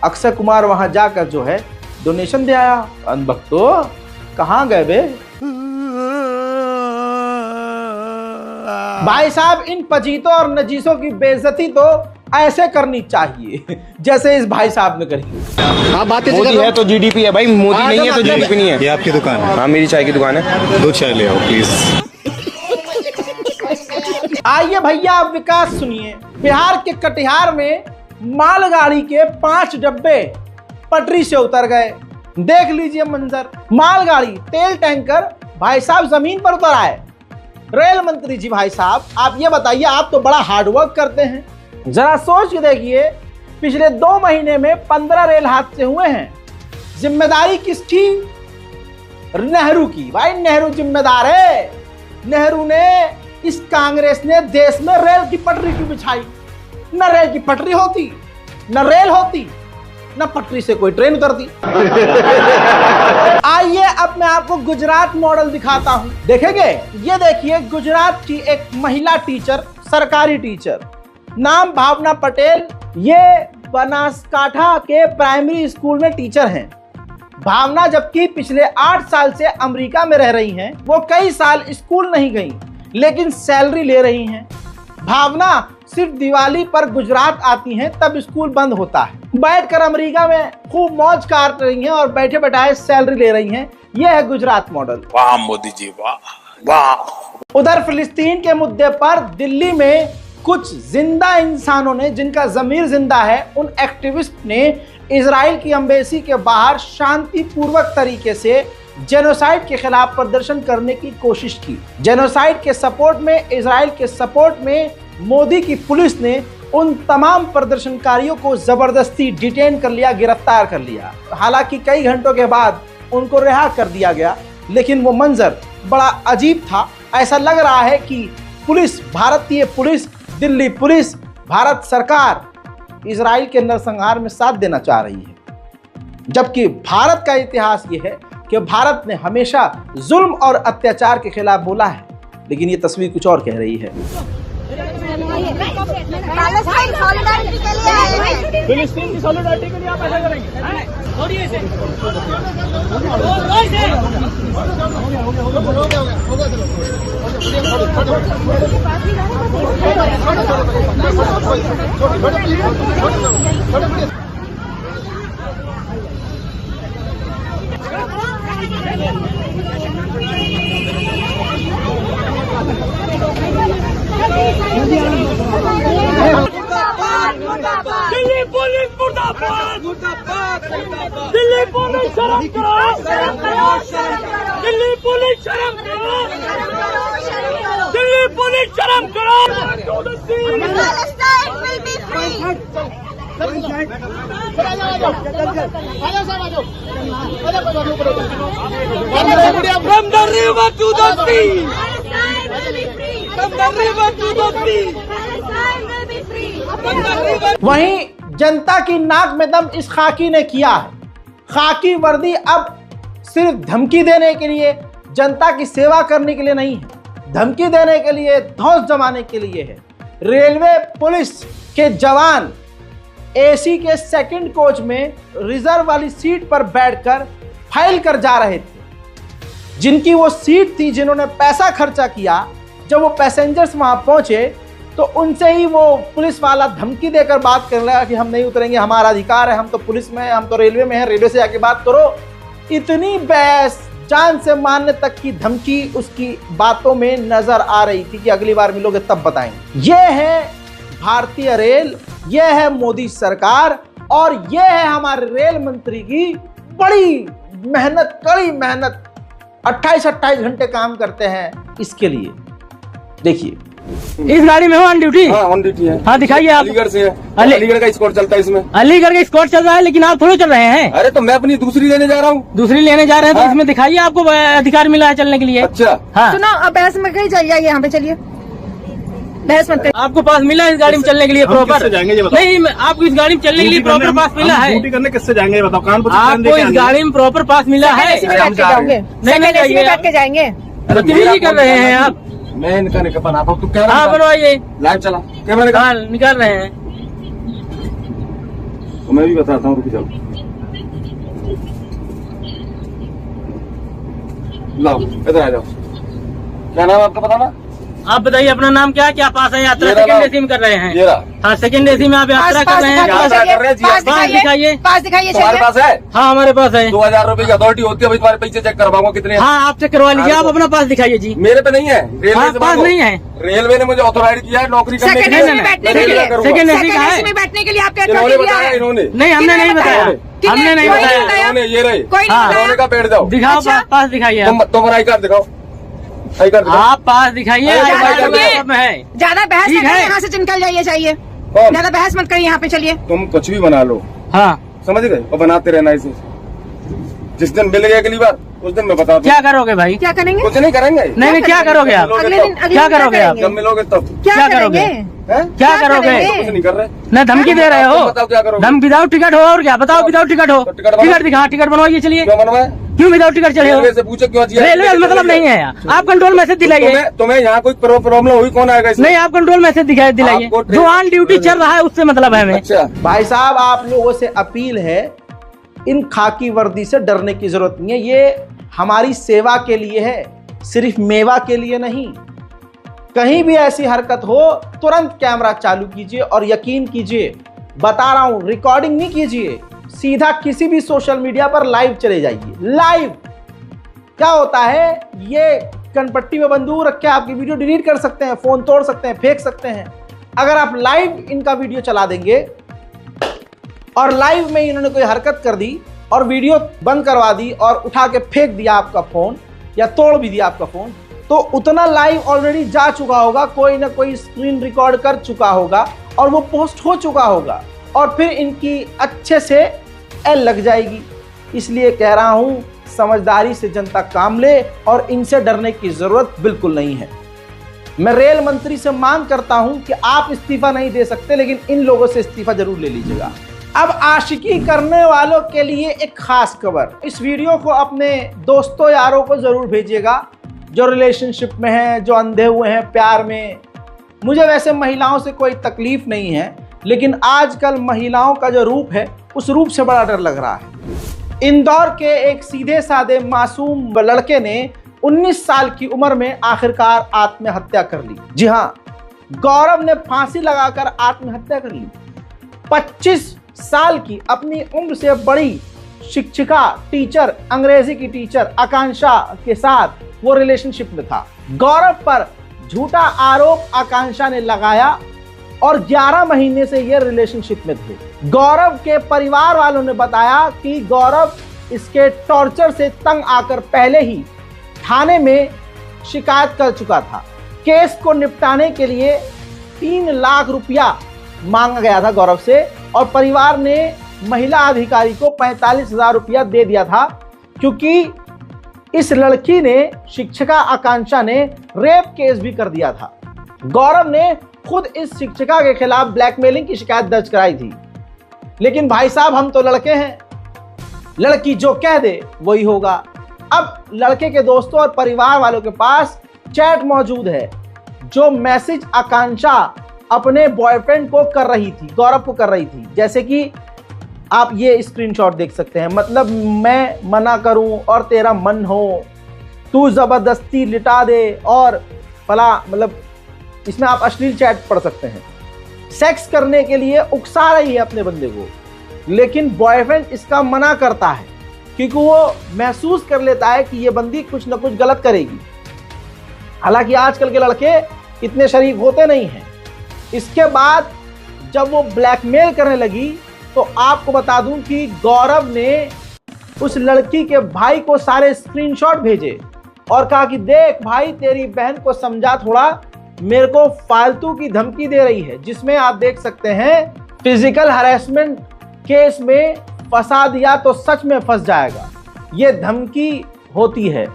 अक्षय कुमार वहां जाकर जो है डोनेशन दे आया। अनभक्तो कहाँ गए बे? भाई साहब, इन पजीतों और नजीसों की बेइज्जती तो ऐसे करनी चाहिए जैसे इस भाई साहब ने करी। मोदी है तो जीडीपी है भाई, मोदी नहीं है तो जीडीपी नहीं है। ये आपकी दुकान है? हाँ, मेरी चाय की दुकान है। 2 चाय ले आओ प्लीज। आइए भैया, आप विकास सुनिए। बिहार के कटिहार में मालगाड़ी के 5 डब्बे पटरी से उतर गए। देख लीजिए मंजर, मालगाड़ी तेल टैंकर भाई साहब जमीन पर उतर आए। रेल मंत्री जी भाई साहब, आप ये बताइए, आप तो बड़ा हार्डवर्क करते हैं, जरा सोच के देखिए, पिछले 2 महीने में 15 रेल हादसे हुए हैं। जिम्मेदारी किसकी? नेहरू की। भाई नेहरू जिम्मेदार है। नेहरू ने, इस कांग्रेस ने देश में रेल की पटरी क्यों बिछाई? न रेल की पटरी होती, न रेल होती, न पटरी से कोई ट्रेन उतरती। आइए अब मैं आपको गुजरात मॉडल दिखाता हूं, देखेंगे? ये देखिए, गुजरात की एक महिला टीचर, सरकारी टीचर, नाम भावना पटेल। ये बनासकाठा के प्राइमरी स्कूल में टीचर हैं। भावना जबकि पिछले 8 साल से अमेरिका में रह रही हैं, वो कई साल स्कूल नहीं गई, लेकिन सैलरी ले रही हैं। भावना सिर्फ दिवाली पर गुजरात आती हैं तब स्कूल बंद होता है। बैठकर अमेरिका में खूब मौज काट रही हैं और बैठे बैठाए सैलरी ले रही हैं। यह है गुजरात मॉडल। वाह मोदी जी, वाह वाह। उधर फिलिस्तीन के मुद्दे पर दिल्ली में कुछ जिंदा इंसानों ने, जिनका जमीर जिंदा है, उन एक्टिविस्ट ने इजराइल की एम्बेसी के बाहर शांतिपूर्वक तरीके से जेनोसाइड के खिलाफ प्रदर्शन करने की कोशिश की। जेनोसाइड के सपोर्ट में, इजराइल के सपोर्ट में मोदी की पुलिस ने उन तमाम प्रदर्शनकारियों को जबरदस्ती डिटेन कर लिया, गिरफ्तार कर लिया। हालांकि कई घंटों के बाद उनको रिहा कर दिया गया, लेकिन वो मंजर बड़ा अजीब था। ऐसा लग रहा है कि पुलिस, भारतीय पुलिस, दिल्ली पुलिस, भारत सरकार इजराइल के नरसंहार में साथ देना चाह रही है, जबकि भारत का इतिहास ये है कि भारत ने हमेशा जुल्म और अत्याचार के खिलाफ बोला है। लेकिन ये तस्वीर कुछ और कह रही है। फिलिस्तीन की सॉलिडारिटी के लिए आप ऐसा करेंगे? दिल्ली पुलिस मुर्दाबाद, दिल्ली पुलिस शर्म करो, दिल्ली पुलिस शर्म करो, दिल्ली पुलिस शर्म करो। From the river to the sea, from the river to the sea, from the river. वहीं जनता की नाक में दम इस खाकी ने किया है। खाकी वर्दी अब सिर्फ धमकी देने के लिए, जनता की सेवा करने के लिए नहीं है, धमकी देने के लिए, धौंस जमाने के लिए है। रेलवे पुलिस के जवान एसी के सेकंड कोच में रिजर्व वाली सीट पर बैठकर फाइल कर जा रहे थे। जिनकी वो सीट थी, जिन्होंने पैसा खर्चा किया, जब वो पैसेंजर्स वहां पहुंचे तो उनसे ही वो पुलिस वाला धमकी देकर बात करने लगा कि हम नहीं उतरेंगे, हमारा अधिकार है, हम तो पुलिस में हैं, हम तो रेलवे में हैं, रेलवे से आके बात करो। इतनी बहस, जान से मारने तक की धमकी उसकी बातों में नजर आ रही थी कि अगली बार मिलोगे तब बताएंगे। ये है भारतीय रेल, ये है मोदी सरकार और ये है हमारे रेल मंत्री की बड़ी मेहनत, कड़ी मेहनत। 28 घंटे काम करते हैं इसके लिए। देखिए, इस गाड़ी में हो ऑन ड्यूटी? हाँ ऑन ड्यूटी है। हाँ दिखाइए आप। अलीगढ़ से है, अलीगढ़ का स्कॉट चलता है इसमें। अलीगढ़ का स्कॉट चल रहा है, लेकिन आप थोड़े चल रहे हैं। अरे तो मैं अपनी दूसरी लेने जा रहा हूँ। दूसरी लेने जा रहे हैं तो इसमें दिखाइए आपको अधिकार मिला है चलने के लिए। अच्छा हाँ सुनो, अब बहस में कहीं जाइए, यहाँ पे चलिए, बहस मत करिए। आपको पास मिला है इस गाड़ी में चलने के लिए प्रॉपर? नहीं, आपको इस गाड़ी में चलने के लिए प्रॉपर पास मिला है? ड्यूटी करने किससे जाएंगे बताओ? आपको इस गाड़ी में प्रॉपर पास मिला है? नहीं बैठ के जाएंगे। बदतमीजी कर रहे हैं आप। मैं इनका नहीं बनाता हूँ, तू क्या हाँ बनवाइए। लाइव चला कैमरा हाँ निकाल रहे हैं। तो मैं भी बताता हूँ, रुक जाओ। लाओ इधर आ जाओ। क्या नाम आपका बताना? आप बताइए अपना नाम क्या है? क्या पास है यात्रा? सेकंड एसी में कर रहे हैं? हाँ सेकंड एसी में आप यात्रा कर रहे हैं। पास दिखाइए, पास दिखाइए। तुम्हारे पास है? हाँ हमारे पास है। 2000 रुपए की अथॉरिटी होती है, तुम्हारे पैसे चेक करवाऊंगा कितने। हाँ आप चेक करवा लीजिए। आप अपना पास दिखाइए जी। मेरे पे नहीं है, रेलवे से पास नहीं है। रेलवे ने मुझे ऑथोराइज किया है नौकरी करने के सेकंड लिए। एसी में बैठने के लिए बैठने के लिए आपके इन्होंने नहीं, हमने नहीं बताया, हमने नहीं बताया। ये रहे इन्होंने का बैठ जाओ। दिखाओ पास दिखाइए। तुम्हारा आई कार्ड दिखाओ, आई कार्ड आप पास दिखाइए। ज्यादा बहस मत करिए, यहाँ से निकल जाइए। चाहिए ज्यादा बहस मत करिए, यहाँ पे चलिए। तुम कुछ भी बना लो, हाँ समझ गए, और बनाते रहना इसे। जिस दिन मिल गया अगली बार उस दिन मैं बता दूं। क्या करोगे भाई? क्या करेंगे? कुछ नहीं करेंगे। नहीं क्या करोगे आप? अगले दिन क्या करोगे आप? जब मिलोगे तब क्या करोगे? क्या करोगे? कुछ नहीं कर रहे न धमकी दे रहे हो? बताओ क्या करोगे? धम विदाउट टिकट हो और क्या? बताओ विदाउट टिकट हो? टिकट दिखा, टिकट बनवाइए। चलिए क्यों बनवाए? क्यों विदाउट टिकट चले हो? रेलवे से पूछो क्यों? रेलवे मतलब नहीं है, आप कंट्रोल मैसेज दिलाइए। तुम्हें यहाँ कोई प्रॉब्लम हुई, कौन आएगा? नहीं आप कंट्रोल मैसेज दिलाइए। जो ऑन ड्यूटी चल रहा है उससे मतलब है हमें। अच्छा भाई साहब, आप लोगों से अपील है, इन खाकी वर्दी से डरने की जरूरत नहीं है। ये हमारी सेवा के लिए है, सिर्फ मेवा के लिए नहीं। कहीं भी ऐसी हरकत हो तुरंत कैमरा चालू कीजिए और यकीन कीजिए, बता रहा हूं, रिकॉर्डिंग नहीं कीजिए, सीधा किसी भी सोशल मीडिया पर लाइव चले जाइए। लाइव क्या होता है, ये कनपट्टी में बंदूक रख के आपकी वीडियो डिलीट कर सकते हैं, फोन तोड़ सकते हैं, फेंक सकते हैं। अगर आप लाइव इनका वीडियो चला देंगे और लाइव में इन्होंने कोई हरकत कर दी और वीडियो बंद करवा दी और उठा के फेंक दिया आपका फोन या तोड़ भी दिया आपका फोन, तो उतना लाइव ऑलरेडी जा चुका होगा, कोई ना कोई स्क्रीन रिकॉर्ड कर चुका होगा और वो पोस्ट हो चुका होगा और फिर इनकी अच्छे से एल लग जाएगी। इसलिए कह रहा हूं, समझदारी से जनता काम ले और इनसे डरने की जरूरत बिल्कुल नहीं है। मैं रेल मंत्री से मांग करता हूं कि आप इस्तीफा नहीं दे सकते, लेकिन इन लोगों से इस्तीफा जरूर ले लीजिएगा। अब आशिकी करने वालों के लिए एक खास खबर, इस वीडियो को अपने दोस्तों यारों को जरूर भेजिएगा जो रिलेशनशिप में हैं, जो अंधे हुए हैं प्यार में। मुझे वैसे महिलाओं से कोई तकलीफ नहीं है, लेकिन आजकल महिलाओं का जो रूप है उस रूप से बड़ा डर लग रहा है। इंदौर के एक सीधे साधे मासूम लड़के ने 19 साल की उम्र में आखिरकार आत्महत्या कर ली। जी हाँ, गौरव ने फांसी लगाकर आत्महत्या कर ली। 25 साल की अपनी उम्र से बड़ी शिक्षिका, टीचर, अंग्रेजी की टीचर आकांक्षा के साथ वो रिलेशनशिप में था। गौरव पर झूठा आरोप आकांक्षा ने लगाया और 11 महीने से ये रिलेशनशिप में थे। गौरव के परिवार वालों ने बताया कि गौरव इसके टॉर्चर से तंग आकर पहले ही थाने में शिकायत कर चुका था। केस को निपटाने के लिए 3 लाख रुपया मांगा गया था गौरव से और परिवार ने महिला अधिकारी को 45,000 रुपया दे दिया था, क्योंकि इस लड़की ने, शिक्षिका आकांक्षा ने रेप केस भी कर दिया था। गौरव ने खुद इस शिक्षिका के खिलाफ ब्लैकमेलिंग की शिकायत दर्ज कराई थी, लेकिन भाई साहब हम तो लड़के हैं, लड़की जो कह दे वही होगा। अब लड़के के दोस्तों और परिवार वालों के पास चैट मौजूद है जो मैसेज आकांक्षा अपने बॉयफ्रेंड को कर रही थी, गौरव को कर रही थी। जैसे कि आप ये स्क्रीनशॉट देख सकते हैं, मतलब मैं मना करूं और तेरा मन हो, तू जबरदस्ती लिटा दे और फला, मतलब इसमें आप अश्लील चैट पढ़ सकते हैं। सेक्स करने के लिए उकसा रही है अपने बंदे को, लेकिन बॉयफ्रेंड इसका मना करता है क्योंकि वो महसूस कर लेता है कि ये बंदी कुछ ना कुछ गलत करेगी। हालांकि आजकल के लड़के इतने शरीफ होते नहीं हैं। इसके बाद जब वो ब्लैकमेल करने लगी तो आपको बता दूं कि गौरव ने उस लड़की के भाई को सारे स्क्रीनशॉट भेजे और कहा कि देख भाई, तेरी बहन को समझा थोड़ा, मेरे को फालतू की धमकी दे रही है, जिसमें आप देख सकते हैं फिजिकल हरासमेंट केस में फंसा दिया तो सच में फंस जाएगा, ये धमकी होती है।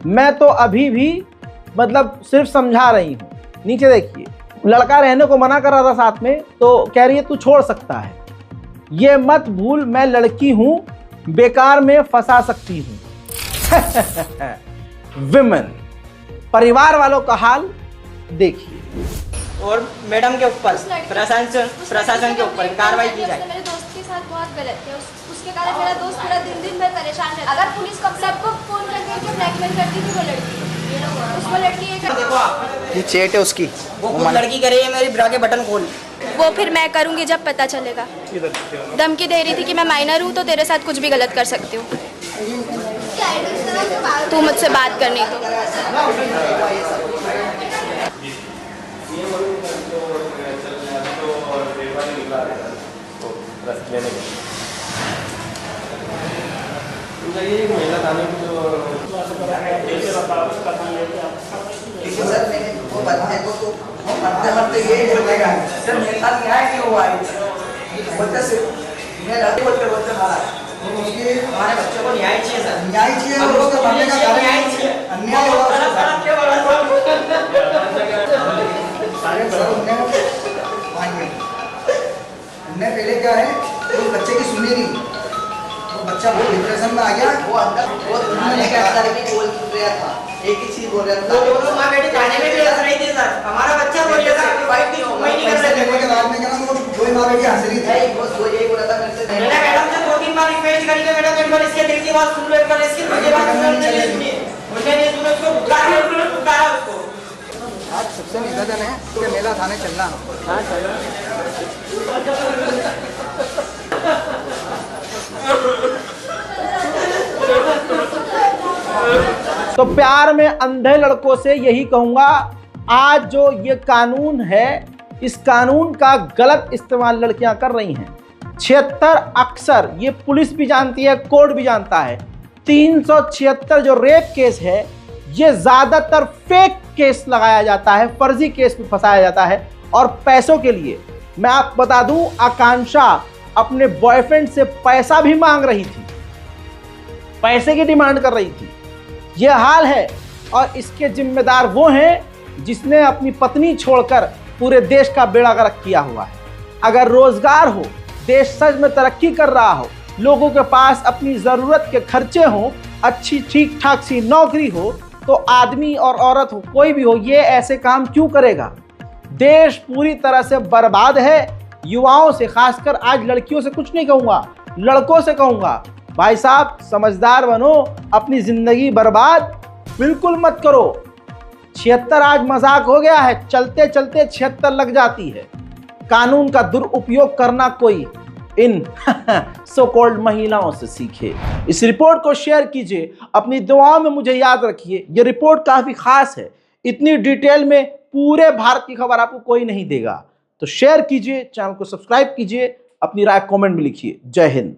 मैं तो अभी भी मतलब सिर्फ समझा रही हूँ। नीचे देखिए, लड़का रहने को मना कर रहा था साथ में, तो कह रही है तू छोड़ सकता है, ये मत भूल मैं लड़की हूँ, बेकार में फंसा सकती हूँ। विमेन, परिवार वालों का हाल देखिए। और मैडम के ऊपर प्रशासन के ऊपर कार्रवाई की जाए। मेरे दोस्त के साथ बहुत गलत है, उसके कारण मेरा दोस्त पूरा दिन भर परेशान रहता। अगर पुलिस सबको फोन करके ब्लैकमेल करती थी वो लड़की, उसको लड़की ये चेट है उसकी, वो लड़की कह रही है मेरी ब्रा के बटन खोल। वो फिर मैं करूंगी जब पता चलेगा। धमकी दे रही थी कि मैं माइनर हूँ तो तेरे साथ कुछ भी गलत कर सकती हूँ, तू मुझसे बात करनी तो। महिला थाने की जो वो बच्चे को तो मरते ये बोलेगा सर मेरे साथ न्याय क्यों हुआ है, बच्चा से मैं लड़के बोलते मारा, हमारे बच्चे को न्याय चाहिए सर, न्याय चाहिए और उसके मारने का न्याय चाहिए, अन्याय हुआ उसके साथ। उन्हें पहले क्या है, तो बच्चे की सुनी नहीं, तो बच्चा बहुत डिप्रेशन में आ गया। वो अंदर वो बोल रहा था, एक ही चीज बोल रहा था, वो दोनों माँ बेटी खाने में भी हंस रही थी सर, हमारा बच्चा बोल रहा था कि वाइफ की सुनवाई नहीं कर रहे थे। के बाद में क्या ना, वो दो माँ बेटी हंस रही थी, बस वो यही बोला था मेरे से। मैंने मैडम से 2-3 बार रिक्वेस्ट करी कि मैडम एक बार इसके दिल की बात सुन लो, एक बार इसकी दिल की बात सुन लो, उन्होंने नहीं सुनी, उसको पुकारा उसको। सबसे निवेदन है कि मेला थाने चलना। तो प्यार में अंधे लड़कों से यही कहूंगा, आज जो ये कानून है, इस कानून का गलत इस्तेमाल लड़कियां कर रही हैं। 76 अक्सर ये पुलिस भी जानती है, कोर्ट भी जानता है, 376 जो रेप केस है ये ज्यादातर फेक केस लगाया जाता है, फर्जी केस में फंसाया जाता है और पैसों के लिए। मैं आपको बता दूं, आकांक्षा अपने बॉयफ्रेंड से पैसा भी मांग रही थी, पैसे की डिमांड कर रही थी। यह हाल है और इसके जिम्मेदार वो हैं जिसने अपनी पत्नी छोड़कर पूरे देश का बेड़ा गर्क किया हुआ है। अगर रोजगार हो, देश सच में तरक्की कर रहा हो, लोगों के पास अपनी जरूरत के खर्चे हो, अच्छी ठीक ठाक सी नौकरी हो, तो आदमी और औरत हो, कोई भी हो, ये ऐसे काम क्यों करेगा? देश पूरी तरह से बर्बाद है। युवाओं से, खासकर आज लड़कियों से कुछ नहीं कहूंगा, लड़कों से कहूंगा, भाई साहब समझदार बनो, अपनी जिंदगी बर्बाद बिल्कुल मत करो। 76 आज मजाक हो गया है, चलते चलते 76 लग जाती है। कानून का दुरुपयोग करना कोई इन सो कॉल्ड महिलाओं से सीखे। इस रिपोर्ट को शेयर कीजिए, अपनी दुआओं में मुझे याद रखिए। ये रिपोर्ट काफी खास है, इतनी डिटेल में पूरे भारत की खबर आपको कोई नहीं देगा। तो शेयर कीजिए, चैनल को सब्सक्राइब कीजिए, अपनी राय कमेंट में लिखिए। जय हिंद।